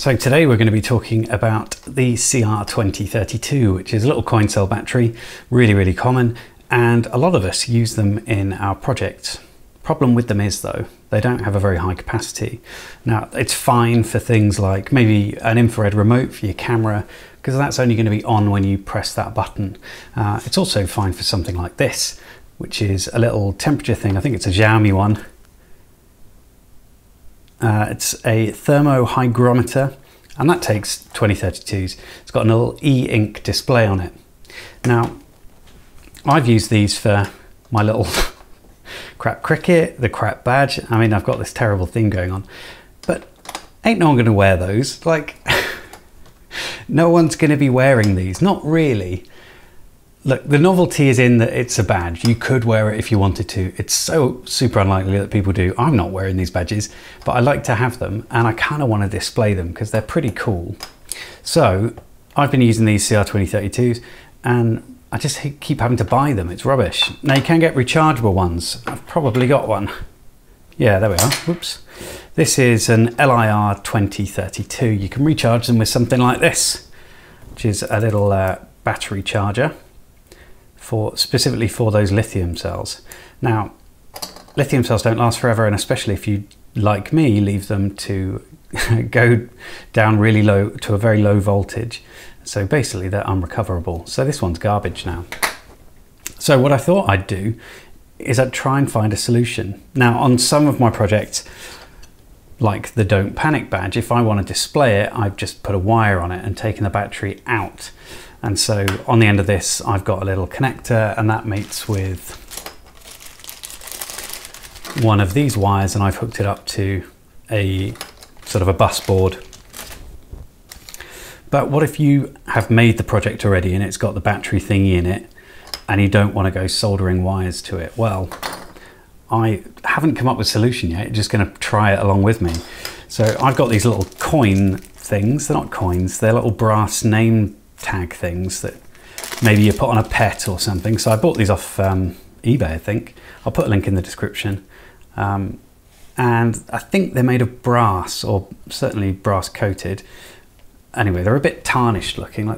So today we're going to be talking about the CR2032, which is a little coin cell battery, really common, and a lot of us use them in our projects. Problem with them is though, they don't have a very high capacity. Now it's fine for things like maybe an infrared remote for your camera, because that's only going to be on when you press that button. It's also fine for something like this, which is a little temperature thing. I think it's a Xiaomi one. It's a thermohygrometer, and that takes 2032s. It's got a little e-ink display on it. Now, I've used these for my little crap cricket, the crap badge. I mean, I've got this terrible thing going on, but ain't no one gonna wear those. Like, no one's gonna be wearing these, not really. Look, the novelty is in that it's a badge. You could wear it if you wanted to. It's so super unlikely that people do. I'm not wearing these badges, but I like to have them, and I kind of want to display them because they're pretty cool. So I've been using these CR2032s, and I just keep having to buy them. It's rubbish. Now you can get rechargeable ones. I've probably got one. Yeah, there we are. Whoops. This is an LIR2032. You can recharge them with something like this, which is a little battery charger. Specifically for those lithium cells. Now, lithium cells don't last forever, and especially if you, like me, leave them to go down really low to a very low voltage. So basically they're unrecoverable. So this one's garbage now. So what I thought I'd do is I'd try and find a solution. Now on some of my projects, like the Don't Panic badge, if I want to display it, I've just put a wire on it and taken the battery out. And so on the end of this, I've got a little connector, and that mates with one of these wires, and I've hooked it up to a sort of a bus board. But what if you have made the project already and it's got the battery thingy in it and you don't want to go soldering wires to it? Well, I haven't come up with a solution yet. I'm just going to try it along with me. So I've got these little coin things. They're not coins, they're little brass name tag things that maybe you put on a pet or something. So I bought these off eBay, I think. I'll put a link in the description. And I think they're made of brass, or certainly brass coated. Anyway, they're a bit tarnished looking.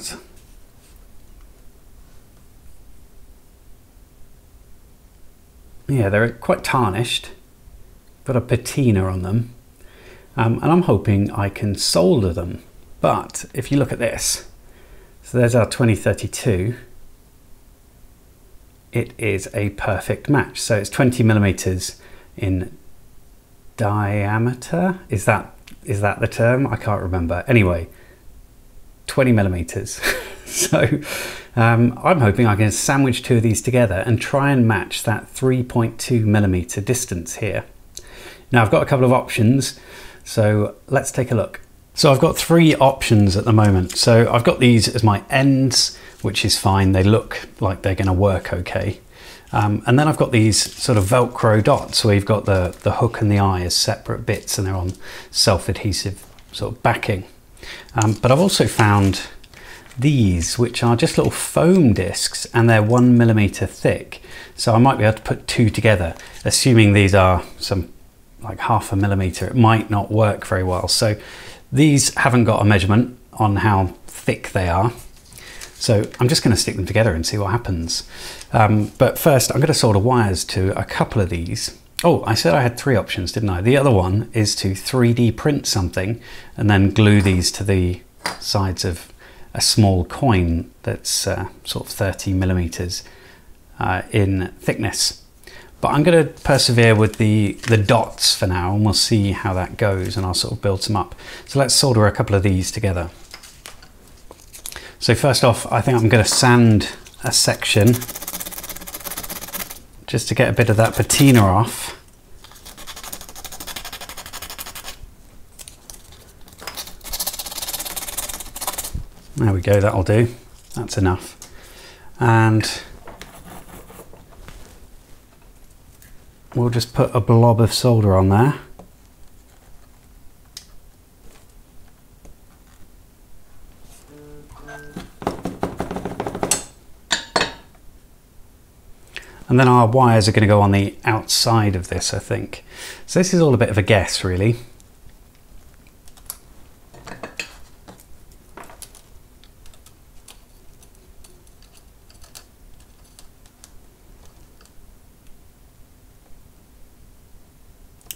Yeah, they're quite tarnished. Got a patina on them. And I'm hoping I can solder them. But if you look at this, so there's our 2032. It is a perfect match. So it's 20 millimeters in diameter. Is that the term? I can't remember. Anyway, 20 millimeters. So I'm hoping I can sandwich two of these together and try and match that 3.2 millimeter distance here. Now I've got a couple of options, so let's take a look. So I've got three options at the moment. So I've got these as my ends, which is fine. They look like they're going to work okay. And then I've got these sort of Velcro dots where you've got the hook and the eye as separate bits, and they're on self-adhesive sort of backing. But I've also found these, which are just little foam discs, and they're 1 millimeter thick. So I might be able to put two together, assuming these are some like 0.5 millimeter. It might not work very well. So these haven't got a measurement on how thick they are. So I'm just going to stick them together and see what happens. But first I'm going to solder wires to a couple of these. Oh, I said I had three options, didn't I? The other one is to 3D print something and then glue these to the sides of a small coin that's sort of 30 millimeters in thickness. But I'm going to persevere with the dots for now, and we'll see how that goes, and I'll sort of build some up. So let's solder a couple of these together. So first off, I think I'm going to sand a section just to get a bit of that patina off. There we go, that'll do. That's enough. And we'll just put a blob of solder on there. And then our wires are going to go on the outside of this, I think. So this is all a bit of a guess, really.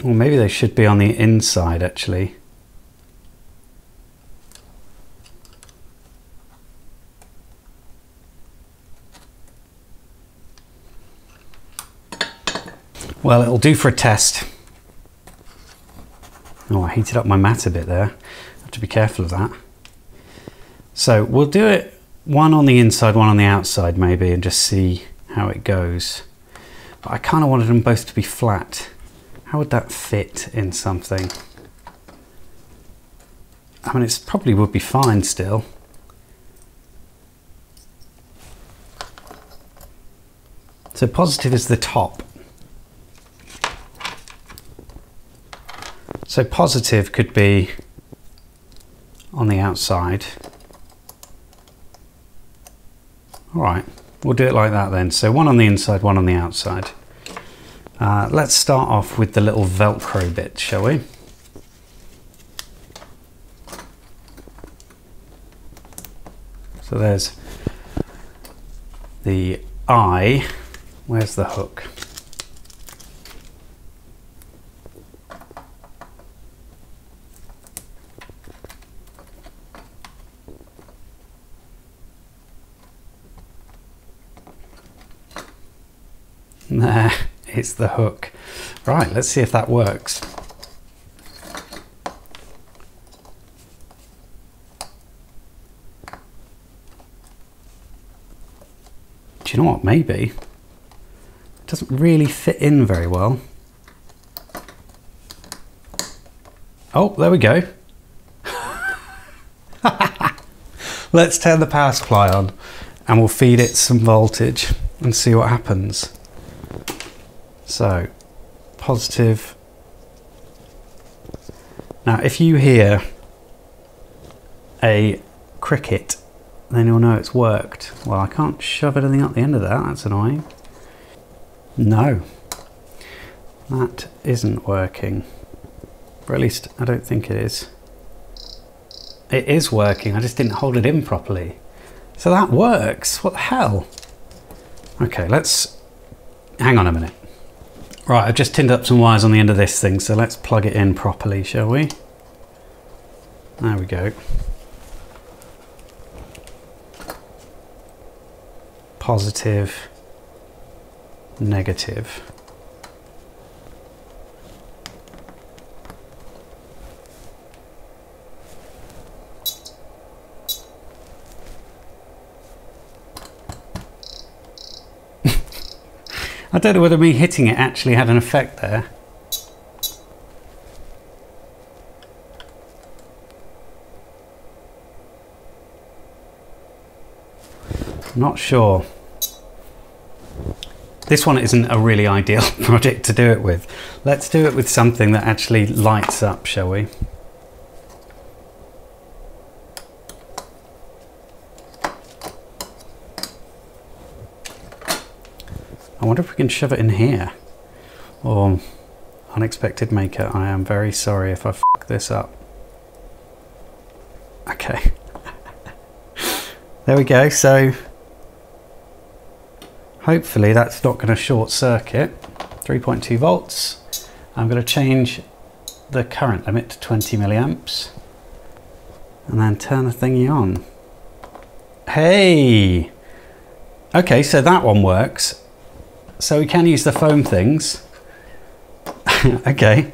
Well, maybe they should be on the inside actually. Well, it'll do for a test. Oh, I heated up my mat a bit there. I have to be careful of that. So we'll do it one on the inside, one on the outside maybe, and just see how it goes. But I kind of wanted them both to be flat. How would that fit in something? I mean, it probably would be fine still. So positive is the top. So positive could be on the outside. All right, we'll do it like that then. So one on the inside, one on the outside. Let's start off with the little Velcro bit, shall we? So there's the eye. Where's the hook? There, it's the hook. Right, let's see if that works. Do you know what, maybe? It doesn't really fit in very well. Oh, there we go. Let's turn the power supply on and we'll feed it some voltage and see what happens. So, positive. Now, if you hear a cricket, then you'll know it's worked. Well, I can't shove anything up the end of that, that's annoying. No, that isn't working. Or at least, I don't think it is. It is working, I just didn't hold it in properly. So that works, what the hell? Okay, let's, hang on a minute. Right, I've just tinned up some wires on the end of this thing, so let's plug it in properly, shall we? There we go. Positive, negative. I don't know whether me hitting it actually had an effect there. I'm not sure. This one isn't a really ideal project to do it with. Let's do it with something that actually lights up, shall we? I wonder if we can shove it in here. Or, unexpected maker, I am very sorry if I fuck this up. Okay. There we go, so hopefully that's not going to short circuit. 3.2 volts. I'm going to change the current limit to 20 milliamps and then turn the thingy on. Hey! Okay, so that one works. So we can use the foam things. Okay,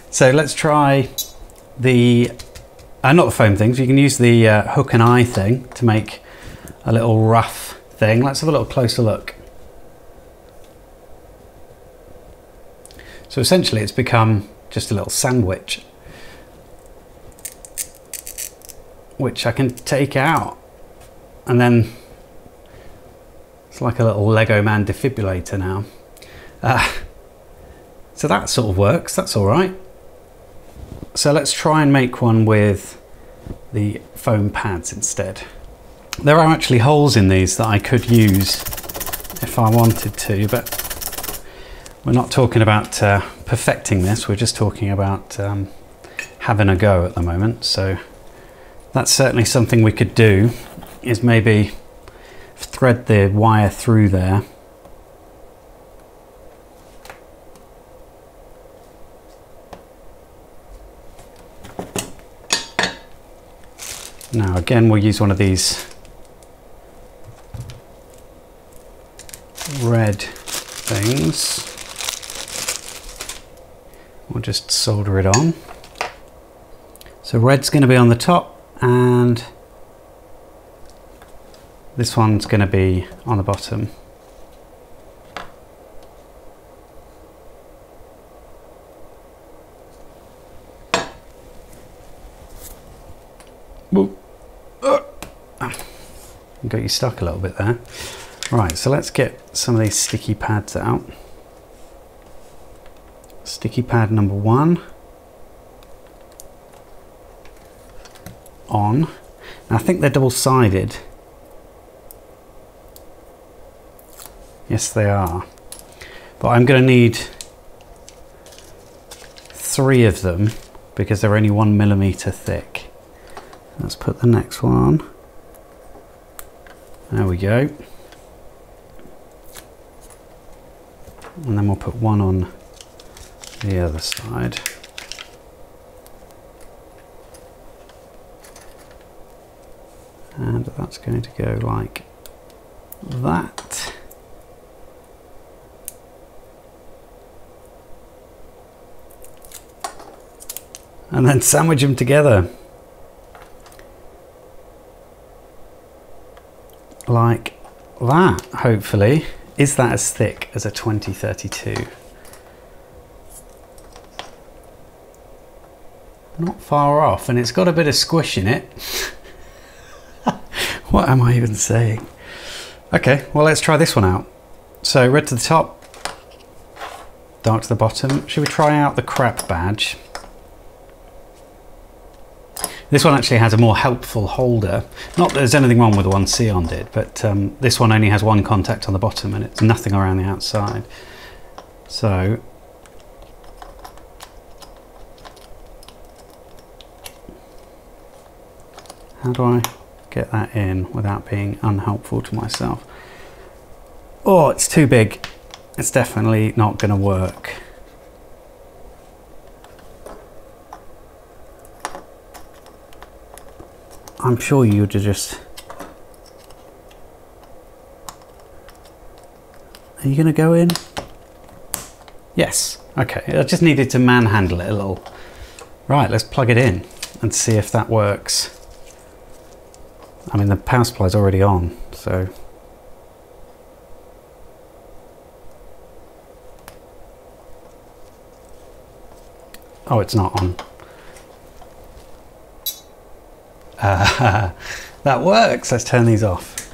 so let's try the, not the foam things, you can use the hook and eye thing to make a little rough thing. Let's have a little closer look. So essentially it's become just a little sandwich, which I can take out, and then it's like a little Lego man defibrillator now. So that sort of works, that's all right. So let's try and make one with the foam pads instead. There are actually holes in these that I could use if I wanted to, but we're not talking about perfecting this, we're just talking about having a go at the moment. So that's certainly something we could do, is maybe thread the wire through there. Now again, we'll use one of these red things. We'll just solder it on. So red's going to be on the top and this one's going to be on the bottom. Got you stuck a little bit there. Right, so let's get some of these sticky pads out. Sticky pad number 1 on. Now I think they're double-sided. Yes, they are. But I'm going to need 3 of them because they're only 1 millimeter thick. Let's put the next one on. There we go. And then we'll put one on the other side. And that's going to go like that. And then sandwich them together. Like that, hopefully. Is that as thick as a 2032? Not far off, and it's got a bit of squish in it. What am I even saying? Okay, well, let's try this one out. So red to the top, dark to the bottom. Should we try out the crap badge? This one actually has a more helpful holder. Not that there's anything wrong with the one Sion did, but this one only has one contact on the bottom and it's nothing around the outside. So, how do I get that in without being unhelpful to myself? Oh, it's too big. It's definitely not going to work. I'm sure you'd just... Are you going to go in? Yes. Okay, I just needed to manhandle it a little. Right, let's plug it in and see if that works. I mean, the power supply's already on, so... Oh, it's not on. That works. Let's turn these off.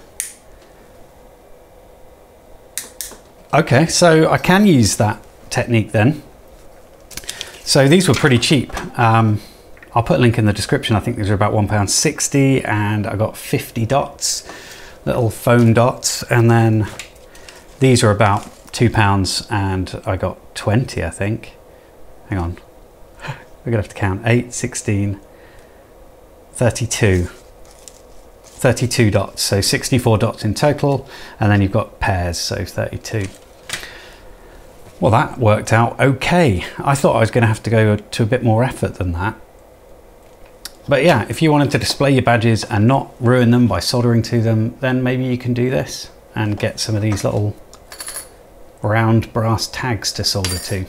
Okay, so I can use that technique then. So these were pretty cheap. I'll put a link in the description. I think these are about £1.60 and I got 50 dots, little foam dots, and then these are about £2 and I got 20, I think. Hang on, we're gonna have to count. 8, 16, 32 dots, so 64 dots in total, and then you've got pairs, so 32. Well, that worked out okay. I thought I was going to have to go to a bit more effort than that. But yeah, if you wanted to display your badges and not ruin them by soldering to them, then maybe you can do this and get some of these little round brass tags to solder to.